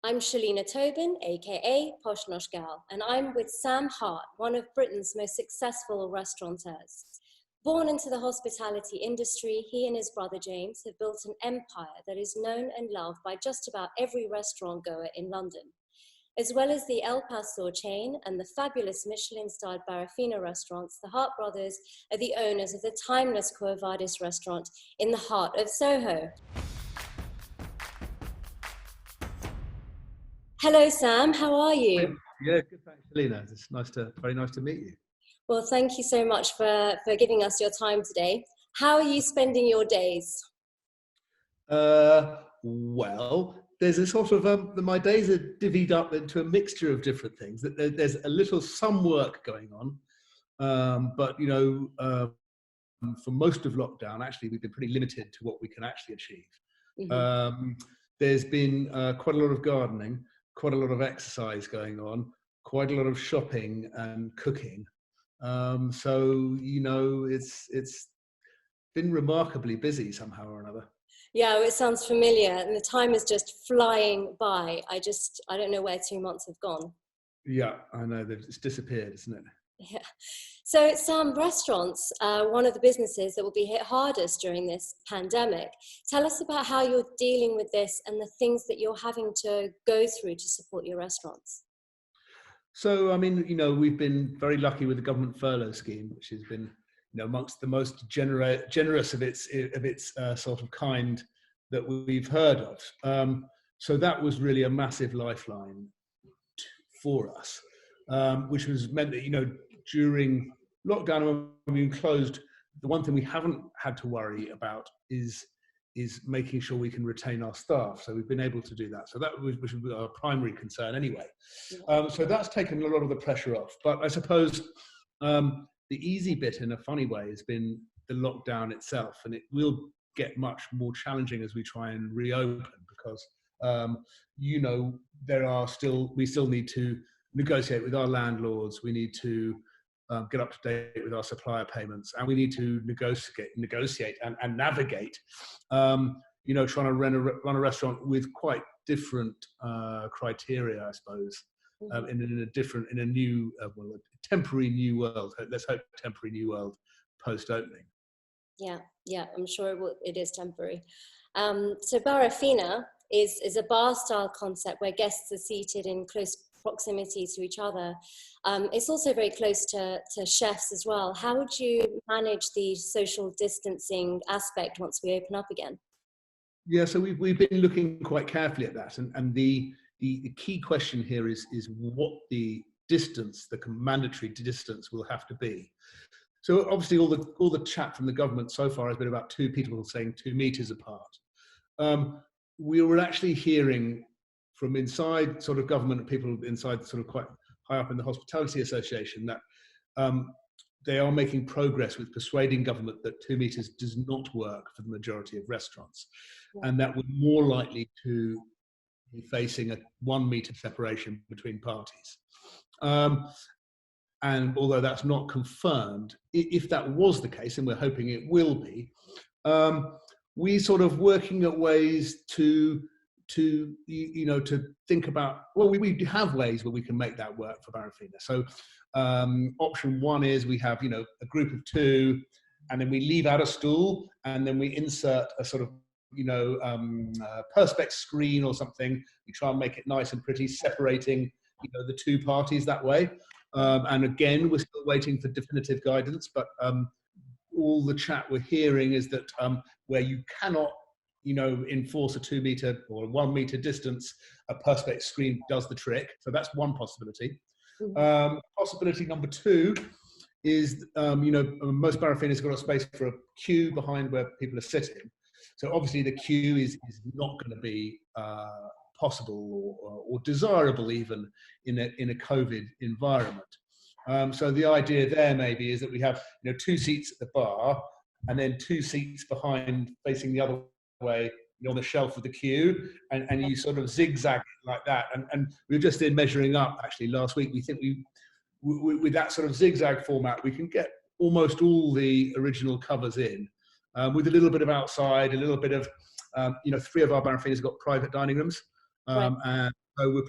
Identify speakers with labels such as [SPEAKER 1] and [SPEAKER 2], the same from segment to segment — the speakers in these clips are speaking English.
[SPEAKER 1] I'm Shalina Tobin, aka PoshNoshGal, and I'm with Sam Hart, one of Britain's most successful restaurateurs. Born into the hospitality industry, he and his brother James have built an empire that is known and loved by just about every restaurant goer in London. As well as the El Pastor chain and the fabulous Michelin Starred Barrafina restaurants, the Hart brothers are the owners of the timeless Quo Vadis restaurant in the heart of Soho. Hello, Sam. How are you?
[SPEAKER 2] Yeah, good. Thanks, Shalina. It's very nice to meet you.
[SPEAKER 1] Well, thank you so much for giving us your time today. How are you spending your days?
[SPEAKER 2] Well, there's a sort of my days are divvied up into a mixture of different things. There's some work going on, but for most of lockdown, actually, we've been pretty limited to what we can actually achieve. Mm-hmm. There's been quite a lot of gardening, quite a lot of exercise going on, quite a lot of shopping and cooking. So it's been remarkably busy somehow or another.
[SPEAKER 1] Yeah, it sounds familiar, and the time is just flying by. I don't know where 2 months have gone.
[SPEAKER 2] Yeah, I know, it's disappeared, isn't it?
[SPEAKER 1] Yeah. So Sam, restaurants, one of the businesses that will be hit hardest during this pandemic. Tell us about how you're dealing with this and the things that you're having to go through to support your restaurants.
[SPEAKER 2] So, I mean, we've been very lucky with the government furlough scheme, which has been, amongst the most generous of its sort of kind that we've heard of. So that was really a massive lifeline for us, which was meant that, during lockdown when we've been closed, the one thing we haven't had to worry about is making sure we can retain our staff. So we've been able to do that. So that was our primary concern anyway. So that's taken a lot of the pressure off. But I suppose the easy bit in a funny way has been the lockdown itself. And it will get much more challenging as we try and reopen because, we still need to negotiate with our landlords. We need to get up to date with our supplier payments, and we need to negotiate and navigate, trying to run a restaurant with quite different criteria, I suppose, in a new, a temporary new world. Let's hope temporary new world post-opening.
[SPEAKER 1] Yeah, I'm sure it is temporary. So Barrafina is a bar-style concept where guests are seated in close proximity to each other. It's also very close to chefs as well. How would you manage the social distancing aspect once we open up again?
[SPEAKER 2] Yeah, so we've been looking quite carefully at that, and the key question here is what the distance, the mandatory distance, will have to be. So obviously all the chat from the government so far has been about two people saying 2 meters apart. We were actually hearing from inside sort of government, people inside sort of quite high up in the Hospitality Association, that they are making progress with persuading government that 2 meters does not work for the majority of restaurants, and that we're more likely to be facing a 1 meter separation between parties. And although that's not confirmed, if that was the case, and we're hoping it will be, we sort of working at ways to think about, well, we have ways where we can make that work for Barrafina. So option one is we have, a group of 2, and then we leave out a stool, and then we insert a sort of, perspex screen or something. We try and make it nice and pretty, separating, the 2 parties that way. And again, we're still waiting for definitive guidance, but all the chat we're hearing is that where you cannot, enforce a 2 meter or 1 meter distance, a perspex screen does the trick. So that's one possibility. Possibility number 2 is, most Barrafinas got a space for a queue behind where people are sitting. So obviously the queue is not going to be possible or desirable even in a COVID environment. So the idea there maybe is that we have 2 seats at the bar, and then 2 seats behind facing the other way on the shelf of the queue, and you sort of zigzag like that. And we were just in measuring up actually last week. We think we with that sort of zigzag format, we can get almost all the original covers in, with a little bit of outside, a little bit of 3 of our Barrafinas got private dining rooms. And So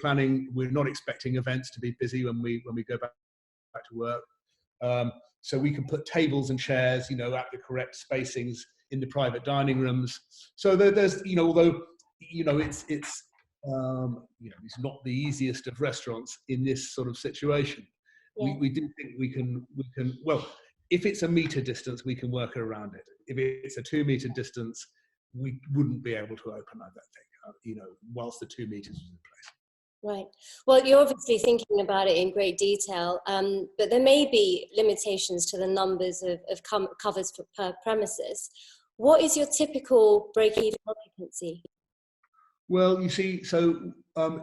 [SPEAKER 2] we're not expecting events to be busy when we go back to work. So we can put tables and chairs, at the correct spacings in the private dining rooms. So there's, although, it's not the easiest of restaurants in this sort of situation.
[SPEAKER 1] Yeah.
[SPEAKER 2] We do think we can, well, if it's a meter distance, we can work around it. If it's a 2 meter distance, we wouldn't be able to open, I don't think, whilst the 2 meters is in place.
[SPEAKER 1] Right. Well, you're obviously thinking about it in great detail, but there may be limitations to the numbers of covers per premises. What is your typical break-even occupancy?
[SPEAKER 2] Well, you see, so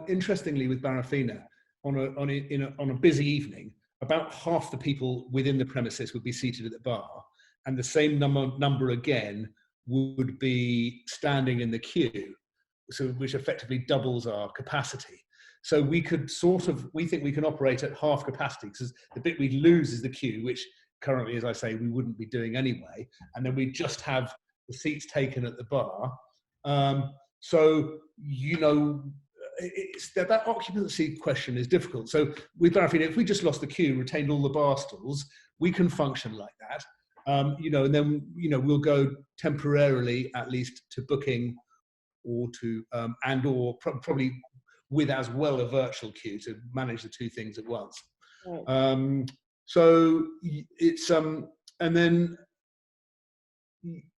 [SPEAKER 2] interestingly, with Barrafina, on a busy evening, about half the people within the premises would be seated at the bar, and the same number again would be standing in the queue, so which effectively doubles our capacity. So we think we can operate at half capacity, because the bit we lose is the queue, which currently, as I say, we wouldn't be doing anyway, and then we just have the seats taken at the bar. So, that occupancy question is difficult. So with Barrafina, if we just lost the queue, retained all the bar stools, we can function like that. And then, we'll go temporarily, at least, to booking or to, probably with as well a virtual queue to manage the two things at once. Right. So it's, and then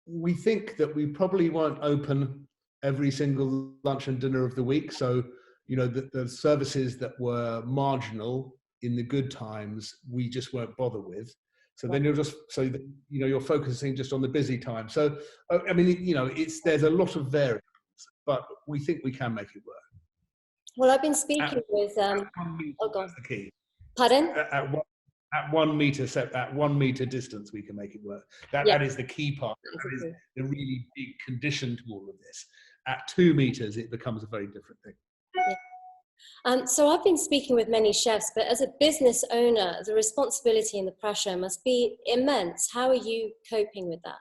[SPEAKER 2] we think that we probably won't open every single lunch and dinner of the week. So, the services that were marginal in the good times, we just won't bother with. So then you're focusing just on the busy time. So, I mean, there's a lot of variables, but we think we can make it work.
[SPEAKER 1] Well, I've been speaking with,
[SPEAKER 2] oh God. That's the key.
[SPEAKER 1] Pardon?
[SPEAKER 2] At 1 meter at 1 meter distance, we can make it work. That is the key part. That is the really big condition to all of this. At 2 meters, it becomes a very different thing.
[SPEAKER 1] Yeah. So I've been speaking with many chefs, but as a business owner, the responsibility and the pressure must be immense. How are you coping with that?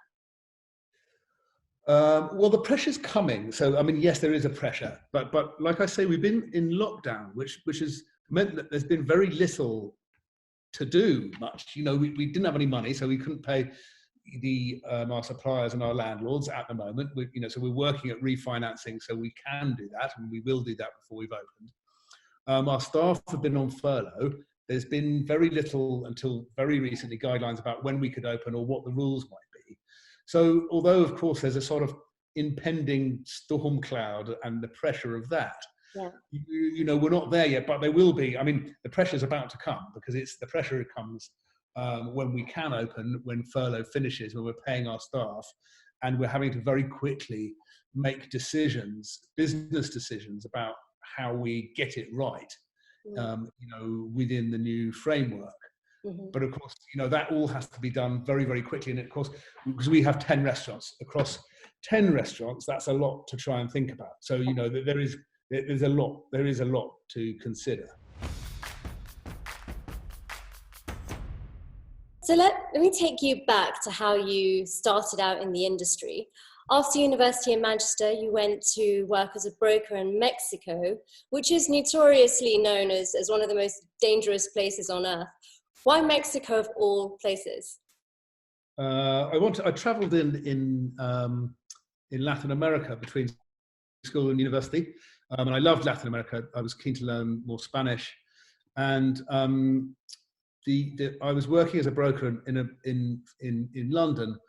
[SPEAKER 2] Well, the pressure's coming. So, I mean, yes, there is a pressure, but like I say, we've been in lockdown, which has meant that there's been very little to do much. We didn't have any money, so we couldn't pay our suppliers and our landlords at the moment. So we're working at refinancing, so we can do that, and we will do that before we've opened. Our staff have been on furlough. There's been very little until very recently guidelines about when we could open or what the rules might be. So although, of course, there's a sort of impending storm cloud and the pressure of that, we're not there yet, but there will be. I mean, the pressure's about to come, because the pressure comes when we can open, when furlough finishes, when we're paying our staff, and we're having to very quickly make business decisions about how we get it right, within the new framework. Mm-hmm. But of course, that all has to be done very, very quickly. And of course, because we have 10 restaurants, across 10 restaurants, that's a lot to try and think about. So, there is a lot to consider.
[SPEAKER 1] So let me take you back to how you started out in the industry. After university in Manchester, you went to work as a broker in Mexico, which is notoriously known as one of the most dangerous places on earth. Why Mexico of all places?
[SPEAKER 2] I traveled in Latin America between school and university, and I loved Latin America. I was keen to learn more Spanish, and I was working as a broker in London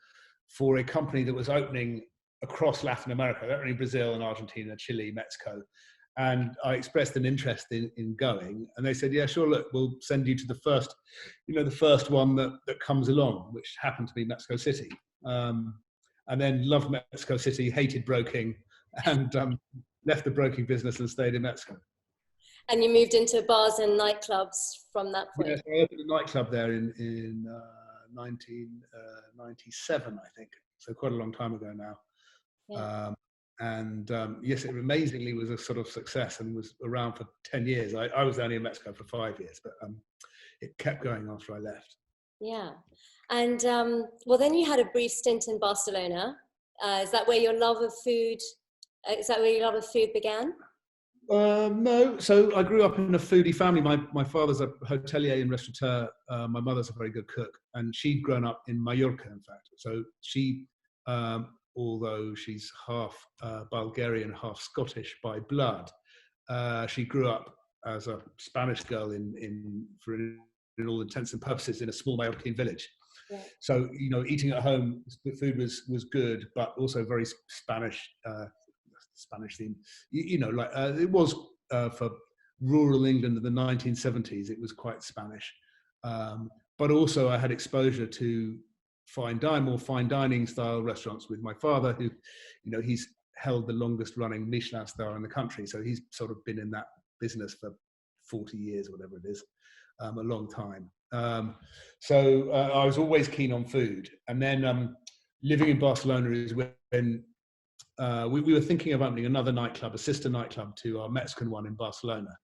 [SPEAKER 2] for a company that was opening across Latin America, only Brazil and Argentina, Chile, Mexico. And I expressed an interest in going, and they said, yeah, sure, look, we'll send you to the first one that comes along, which happened to be Mexico City. And then loved Mexico City, hated broking, and left the broking business and stayed in Mexico.
[SPEAKER 1] And you moved into bars and nightclubs from that point?
[SPEAKER 2] Yes, I opened a nightclub there in 1997, I think. So quite a long time ago now. Yeah. Yes, it amazingly was a sort of success and was around for 10 years. I was only in Mexico for 5 years, but it kept going after I left.
[SPEAKER 1] Yeah. And well, then you had a brief stint in Barcelona. Is that where your love of food began?
[SPEAKER 2] No, so I grew up in a foodie family. My father's a hotelier and restaurateur. My mother's a very good cook, and she'd grown up in Mallorca, in fact. So she, although she's half Bulgarian, half Scottish by blood, she grew up as a Spanish girl in all intents and purposes in a small Mallorquin village.
[SPEAKER 1] Yeah.
[SPEAKER 2] So eating at home, the food was good, but also very Spanish theme. It was for rural England in the 1970s. It was quite Spanish, but also I had exposure to more fine dining style restaurants with my father, who, he's held the longest running Michelin star in the country. So he's sort of been in that business for 40 years, whatever it is, a long time. So I was always keen on food. And then living in Barcelona is when we were thinking of opening another nightclub, a sister nightclub to our Mexican one in Barcelona.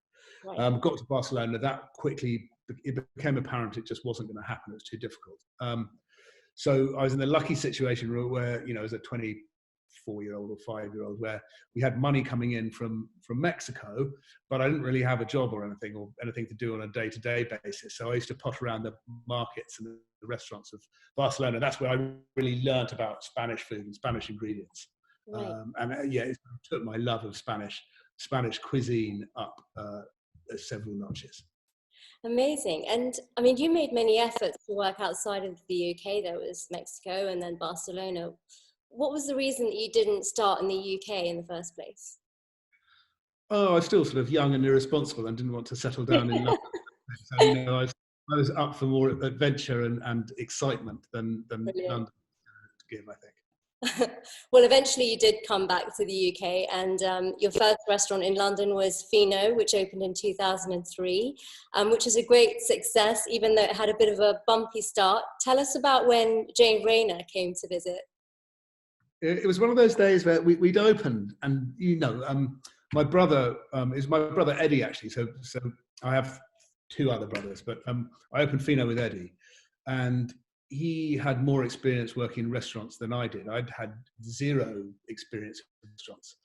[SPEAKER 2] Right. Got to Barcelona, that quickly, it became apparent it just wasn't going to happen. It was too difficult. So I was in the lucky situation where, as a 24-year-old or 5-year-old, where we had money coming in from Mexico, but I didn't really have a job or anything to do on a day-to-day basis. So I used to posh around the markets and the restaurants of Barcelona. That's where I really learnt about Spanish food and Spanish ingredients. Right. It took my love of Spanish cuisine up several notches.
[SPEAKER 1] Amazing. And I mean, you made many efforts to work outside of the UK. There was Mexico and then Barcelona. What was the reason that you didn't start in the UK in the first place?
[SPEAKER 2] Oh, I was still sort of young and irresponsible and didn't want to settle down in London. So, I was up for more adventure and excitement than London to give, I think.
[SPEAKER 1] Well, eventually you did come back to the UK, and your first restaurant in London was Fino, which opened in 2003, which is a great success, even though it had a bit of a bumpy start. Tell us about when Jane Rayner came to visit.
[SPEAKER 2] It was one of those days where we'd opened, and my brother is my brother Eddie, actually. So I have two other brothers, but I opened Fino with Eddie, and he had more experience working in restaurants than I did. I'd had zero experience in restaurants,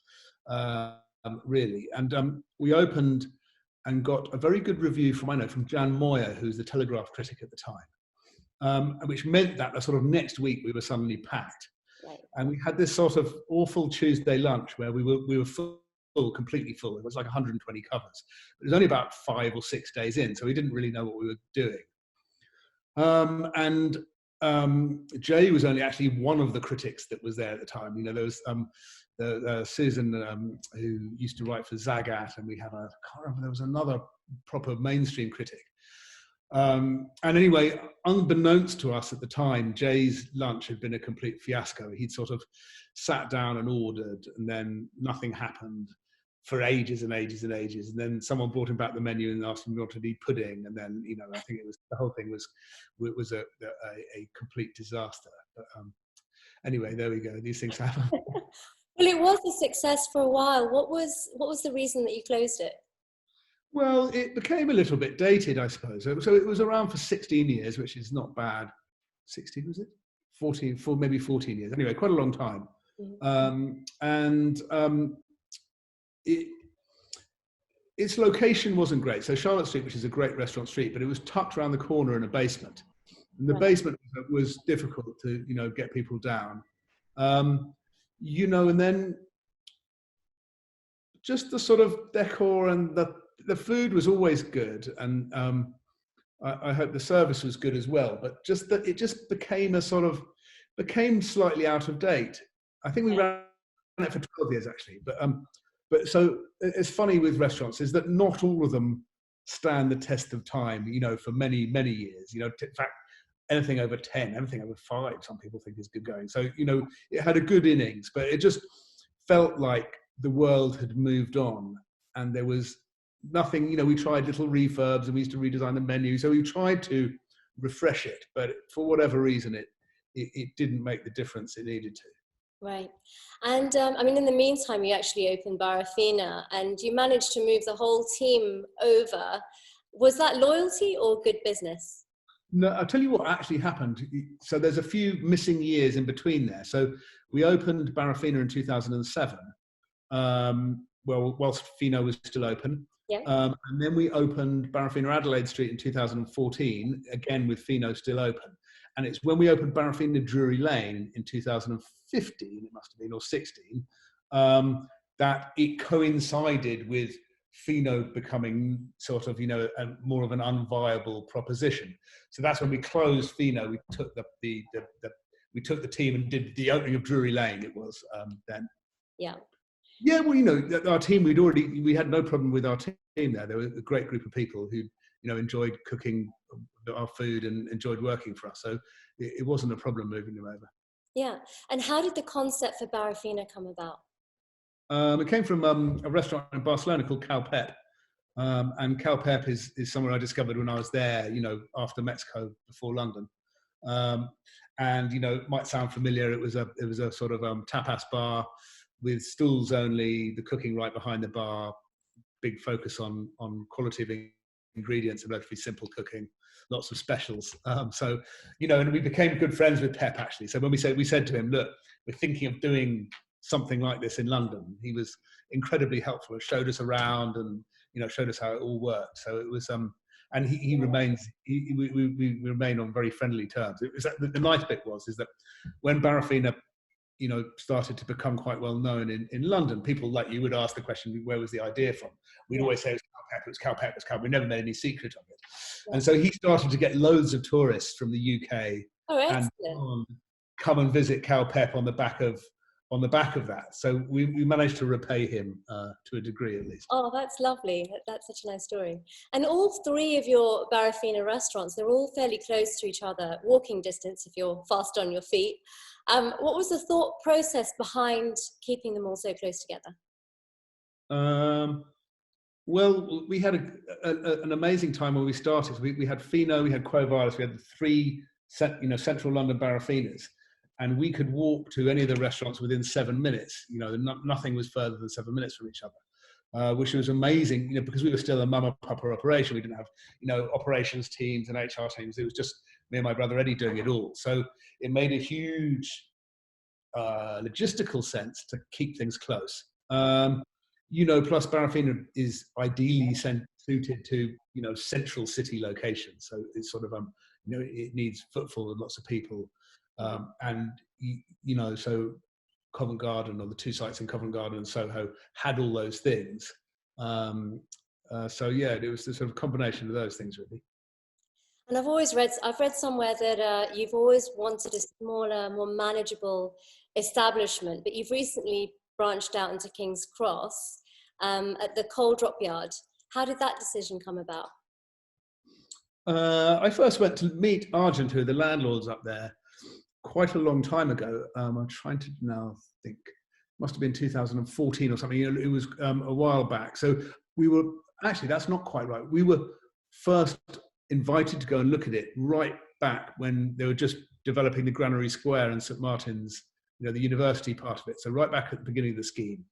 [SPEAKER 2] really. And we opened and got a very good review from Jan Moyer, who's the Telegraph critic at the time, which meant that the sort of next week we were suddenly packed. Right. And we had this sort of awful Tuesday lunch where we were full, completely full. It was like 120 covers. It was only about 5 or 6 days in, so we didn't really know what we were doing. Jay was only actually one of the critics that was there at the time. There was Susan, who used to write for Zagat, and we had I can't remember, there was another proper mainstream critic. And anyway, unbeknownst to us at the time, Jay's lunch had been a complete fiasco. He'd sort of sat down and ordered, and then nothing happened for ages and ages and ages. And then someone brought him back the menu and asked him not to eat pudding. And then, I think the whole thing was a complete disaster. But anyway, there we go. These things happen.
[SPEAKER 1] Well, it was a success for a while. What was the reason that you closed it?
[SPEAKER 2] Well, it became a little bit dated, I suppose. So it was around for 16 years, which is not bad. 16, was it? 14, maybe 14 years. Anyway, quite a long time. Mm-hmm. Its location wasn't great. So Charlotte Street, which is a great restaurant street, but it was tucked around the corner in a basement. And the basement was difficult to, get people down. And then just the sort of decor and the food was always good. And I hope the service was good as well. But just that it just became slightly out of date. I think we ran it for 12 years, actually. But so it's funny with restaurants is that not all of them stand the test of time, for many, many years. In fact, anything over 10, anything over 5, some people think is good going. So, it had a good innings, but it just felt like the world had moved on and there was nothing, we tried little refurbs and we used to redesign the menu. So we tried to refresh it, but for whatever reason, it didn't make the difference it needed to.
[SPEAKER 1] Right. And in the meantime, you actually opened Barrafina and you managed to move the whole team over. Was that loyalty or good business?
[SPEAKER 2] No, I'll tell you what actually happened. So there's a few missing years in between there. So we opened Barrafina in 2007. whilst Fino was still open.
[SPEAKER 1] Yeah.
[SPEAKER 2] And then we opened Barrafina Adelaide Street in 2014, again with Fino still open. And it's when we opened Barrafina Drury Lane in 2015, it must have been, or 16, that it coincided with Fino becoming sort of, more of an unviable proposition. So that's when we closed Fino. We took we took the team and did the opening of Drury Lane. It was then.
[SPEAKER 1] Yeah.
[SPEAKER 2] Yeah, well, our team, we had no problem with our team there. There were a great group of people who, enjoyed cooking our food and enjoyed working for us. So it wasn't a problem moving them over.
[SPEAKER 1] Yeah. And how did the concept for Barrafina come about?
[SPEAKER 2] It came from a restaurant in Barcelona called Cal Pep. And Cal Pep is somewhere I discovered when I was there, after Mexico, before London. And, it might sound familiar. It was a sort of tapas bar with stools only, the cooking right behind the bar, big focus on quality of ingredients and relatively simple cooking, lots of specials. So, and we became good friends with Pep, actually. So when we said to him, look, we're thinking of doing something like this in London, he was incredibly helpful. Showed us around and, showed us how it all worked. So it was, and we remain on very friendly terms. It was the nice bit is that when Barrafina, started to become quite well known in London, people like you would ask the question, where was the idea from? We'd always say it was Cal Pep. We never made any secret of it. Yeah. And so he started to get loads of tourists from the UK and come and visit Cal Pep on the back of that. So we managed to repay him to a degree, at least.
[SPEAKER 1] Oh, that's lovely. That's such a nice story. And all three of your Barrafina restaurants, they're all fairly close to each other, walking distance if you're fast on your feet. What was the thought process behind keeping them all so close together?
[SPEAKER 2] Well, we had an amazing time when we started. We had Fino, we had Quo Vadis, we had the three central London Barrafinas, and we could walk to any of the restaurants within 7 minutes. Nothing was further than 7 minutes from each other, which was amazing. Because we were still a mama papa operation, we didn't have operations teams and HR teams. It was just me and my brother Eddie doing it all. So it made a huge logistical sense to keep things close. Plus Barrafina is ideally suited to central city locations. So it's sort of it needs footfall and lots of people. And so Covent Garden, or the two sites in Covent Garden and Soho, had all those things. So yeah, it was the sort of combination of those things, really.
[SPEAKER 1] And I've read somewhere that you've always wanted a smaller, more manageable establishment, but you've recently branched out into King's Cross at the Coal Drop Yard. How did that decision come about?
[SPEAKER 2] I first went to meet Argent, who are the landlords up there, quite a long time ago. I'm trying to now think. Must have been 2014 or something. It was a while back. So we were, actually, that's not quite right. We were first invited to go and look at it right back when they were just developing the Granary Square and St Martin's, the university part of it. So right back at the beginning of the scheme.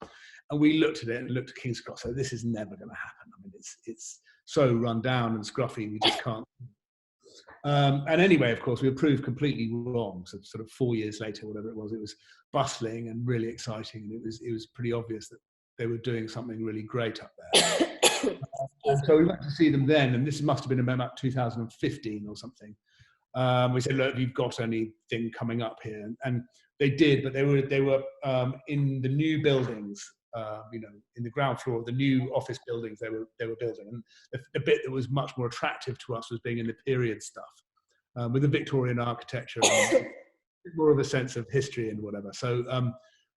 [SPEAKER 2] And we looked at it and looked at King's Cross. So this is never going to happen. I mean, it's so run down and scruffy, we just can't. And anyway, of course, we were proved completely wrong. So sort of 4 years later, whatever it was bustling and really exciting. And it was pretty obvious that they were doing something really great up there. And so we went to see them then, and this must have been about 2015 or something. We said, look, have you got anything coming up here? And they did, but they were in the new buildings, in the ground floor of the new office buildings they were building. And the bit that was much more attractive to us was being in the period stuff, with the Victorian architecture and more of a sense of history and whatever. So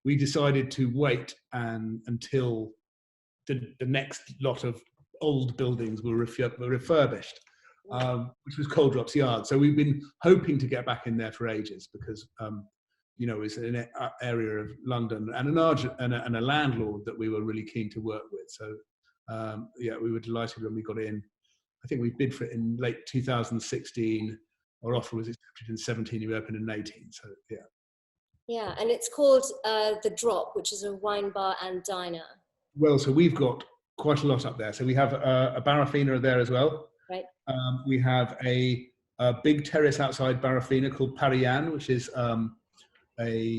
[SPEAKER 2] we decided to wait until the next lot of old buildings were refurbished, which was Coal Drops Yard. So we've been hoping to get back in there for ages because, it's an area of London and a landlord that we were really keen to work with. So, we were delighted when we got in. I think we bid for it in late 2016. Our offer was accepted in 17. We opened in 18. So, yeah.
[SPEAKER 1] Yeah, and it's called The Drop, which is a wine bar and diner.
[SPEAKER 2] Well, so we've got quite a lot up there. So we have a Barrafina there as well.
[SPEAKER 1] Right.
[SPEAKER 2] We have a big terrace outside Barrafina called Parian, which is a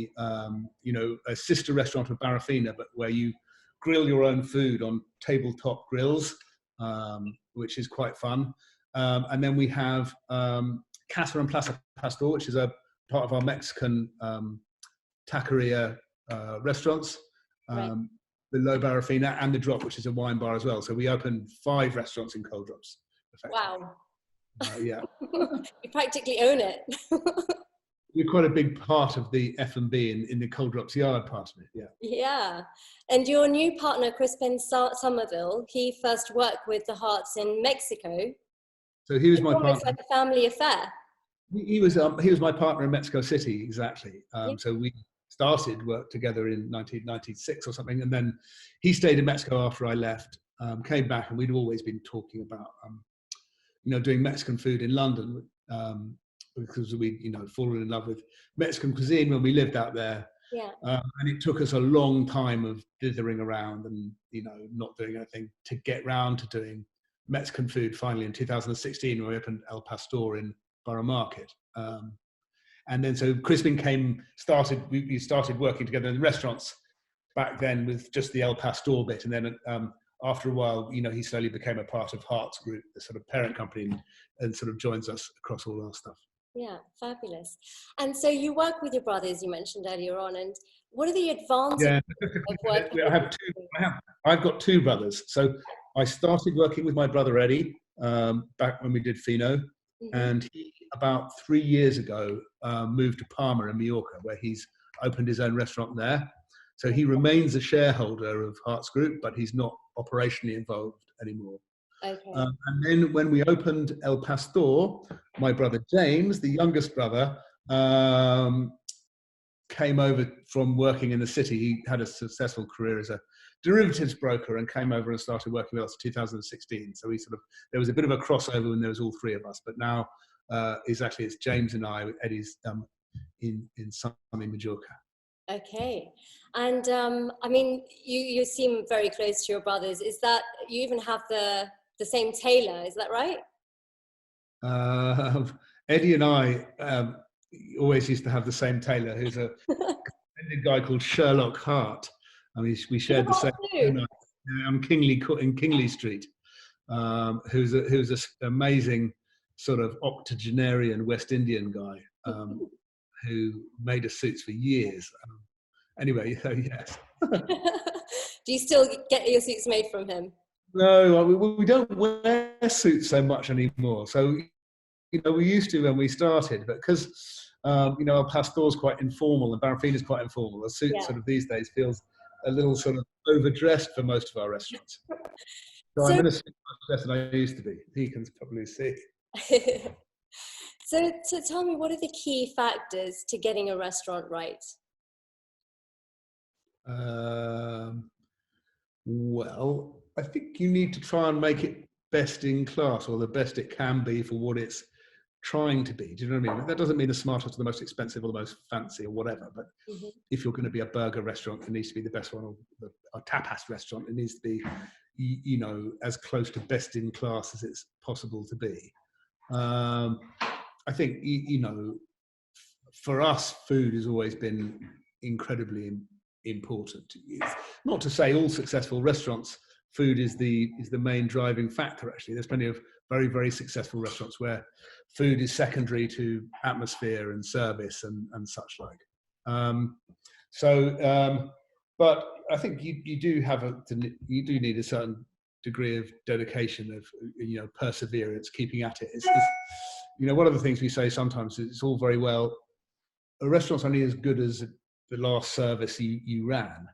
[SPEAKER 2] sister restaurant of Barrafina, but where you grill your own food on tabletop grills, which is quite fun. And then we have Casa and Plaza Pastor, which is a part of our Mexican taqueria restaurants,
[SPEAKER 1] Right.
[SPEAKER 2] below Barrafina, and the Drop, which is a wine bar as well. So we opened 5 restaurants in Cold Drops.
[SPEAKER 1] Wow.
[SPEAKER 2] Yeah.
[SPEAKER 1] You practically own it.
[SPEAKER 2] We're quite a big part of the F&B in the Cold Drops Yard part of it, yeah.
[SPEAKER 1] Yeah. And your new partner, Crispin Somerville, he first worked with the Harts in Mexico.
[SPEAKER 2] So he was my
[SPEAKER 1] Almost
[SPEAKER 2] partner.
[SPEAKER 1] like a family affair.
[SPEAKER 2] He was my partner in Mexico City, exactly.
[SPEAKER 1] Yeah.
[SPEAKER 2] So we started work together in 1996 or something, and then he stayed in Mexico after I left, came back, and we'd always been talking about, doing Mexican food in London, because we'd, fallen in love with Mexican cuisine when we lived out there.
[SPEAKER 1] Yeah.
[SPEAKER 2] And it took us a long time of dithering around and, not doing anything to get round to doing Mexican food. Finally, in 2016, we opened El Pastor in Borough Market. And then so Crispin we started working together in the restaurants back then with just the El Pastor bit. And then after a while, he slowly became a part of Hart's group, the sort of parent company, and sort of joins us across all our stuff.
[SPEAKER 1] Yeah, fabulous. And so you work with your brothers, you mentioned earlier on, and what are the advantages of working
[SPEAKER 2] I've got 2 brothers. So I started working with my brother Eddie back when we did Fino, and he, about 3 years ago, moved to Palma in Mallorca, where he's opened his own restaurant there. So he remains a shareholder of Hart's Group, but he's not operationally involved anymore.
[SPEAKER 1] Okay.
[SPEAKER 2] And then when we opened El Pastor, my brother James, the youngest brother, came over from working in the city. He had a successful career as a derivatives broker and came over and started working with us in 2016. So there was a bit of a crossover when there was all 3 of us, but now it's James and I, Eddie's in sunny Majorca.
[SPEAKER 1] Okay. And I mean, you seem very close to your brothers. Is that, you even have the same tailor, is that right?
[SPEAKER 2] Eddie and I always used to have the same tailor, who's a guy called Sherlock Hart. I mean, we shared the same on Kingley Street, who's an amazing sort of octogenarian West Indian guy who made us suits for years. Anyway, so yes.
[SPEAKER 1] Do you still get your suits made from him?
[SPEAKER 2] No, we don't wear suits so much anymore. So, we used to when we started, but because, El Pastor's quite informal and Barrafina's quite informal, a suit sort of these days feels a little sort of overdressed for most of our restaurants. So I'm in a suit much less than I used to be. You can probably see.
[SPEAKER 1] So tell me, what are the key factors to getting a restaurant right?
[SPEAKER 2] Well, I think you need to try and make it best in class, or the best it can be for what it's trying to be. Do you know what I mean? That doesn't mean the smartest or the most expensive or the most fancy or whatever, but if you're going to be a burger restaurant, it needs to be the best one, or a tapas restaurant, it needs to be, as close to best in class as it's possible to be. I think, for us, food has always been incredibly important. It's not to say all successful restaurants, food is the main driving factor. Actually, there's plenty of very, very successful restaurants where food is secondary to atmosphere and service and such like. But I think you do need a certain degree of dedication, of perseverance, keeping at it. It's one of the things we say sometimes is, it's all very well, a restaurant's only as good as the last service you ran.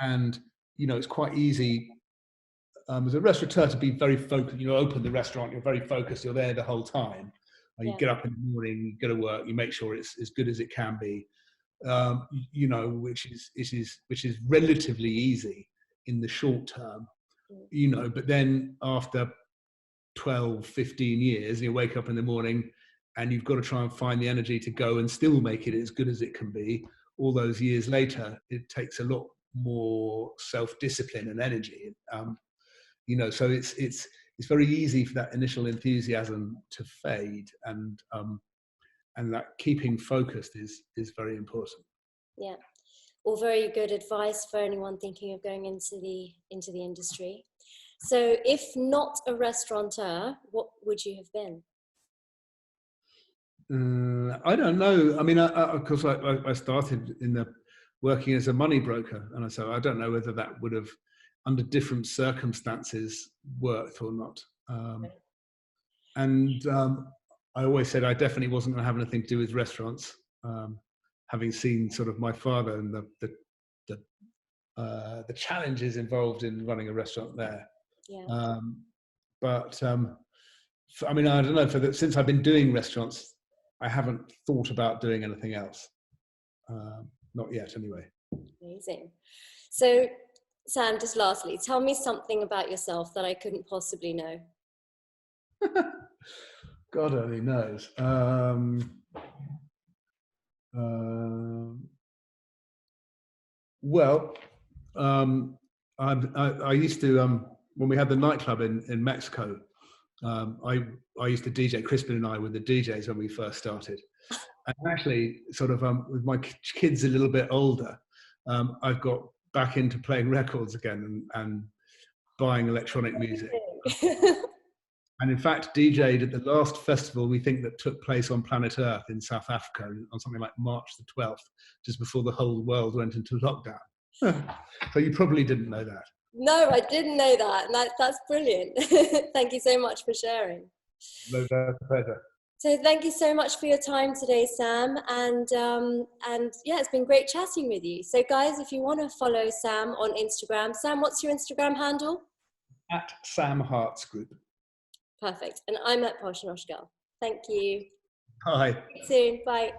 [SPEAKER 2] And it's quite easy as a restaurateur to be very focused. Open the restaurant, you're very focused, you're there the whole time. You get up in the morning, you go to work, you make sure it's as good as it can be, which is relatively easy in the short term, but then after 12, 15 years, you wake up in the morning and you've got to try and find the energy to go and still make it as good as it can be. All those years later, it takes a lot more self-discipline and energy. So it's very easy for that initial enthusiasm to fade, and that keeping focused is very important.
[SPEAKER 1] Yeah. or very good advice for anyone thinking of going into the industry. So if not a restaurateur, what would you have been?
[SPEAKER 2] I don't know. I mean, of course, I started working as a money broker, and so I don't know whether that would have, under different circumstances, worked or not. I always said I definitely wasn't going to have anything to do with restaurants, having seen sort of my father and the challenges involved in running a restaurant there.
[SPEAKER 1] Yeah.
[SPEAKER 2] I mean, I don't know. Since I've been doing restaurants, I haven't thought about doing anything else. Not yet, anyway.
[SPEAKER 1] Amazing. So, Sam, just lastly, tell me something about yourself that I couldn't possibly know.
[SPEAKER 2] God only knows. I used to, when we had the nightclub in Mexico, I used to DJ. Crispin and I were the DJs when we first started. And actually, sort of with my kids a little bit older, I've got back into playing records again and buying electronic music. And in fact, DJ'd at the last festival we think that took place on planet Earth in South Africa on something like March the 12th, just before the whole world went into lockdown. So you probably didn't know that.
[SPEAKER 1] No, I didn't know that. And that's brilliant. Thank you so much for sharing.
[SPEAKER 2] No, that's a pleasure.
[SPEAKER 1] So thank you so much for your time today, Sam. And yeah, it's been great chatting with you. So guys, if you want to follow Sam on Instagram, Sam, what's your Instagram handle?
[SPEAKER 2] At Sam Hart's Group.
[SPEAKER 1] Perfect. And I'm at PoshNoshGal. Thank you.
[SPEAKER 2] Bye.
[SPEAKER 1] See you soon. Bye.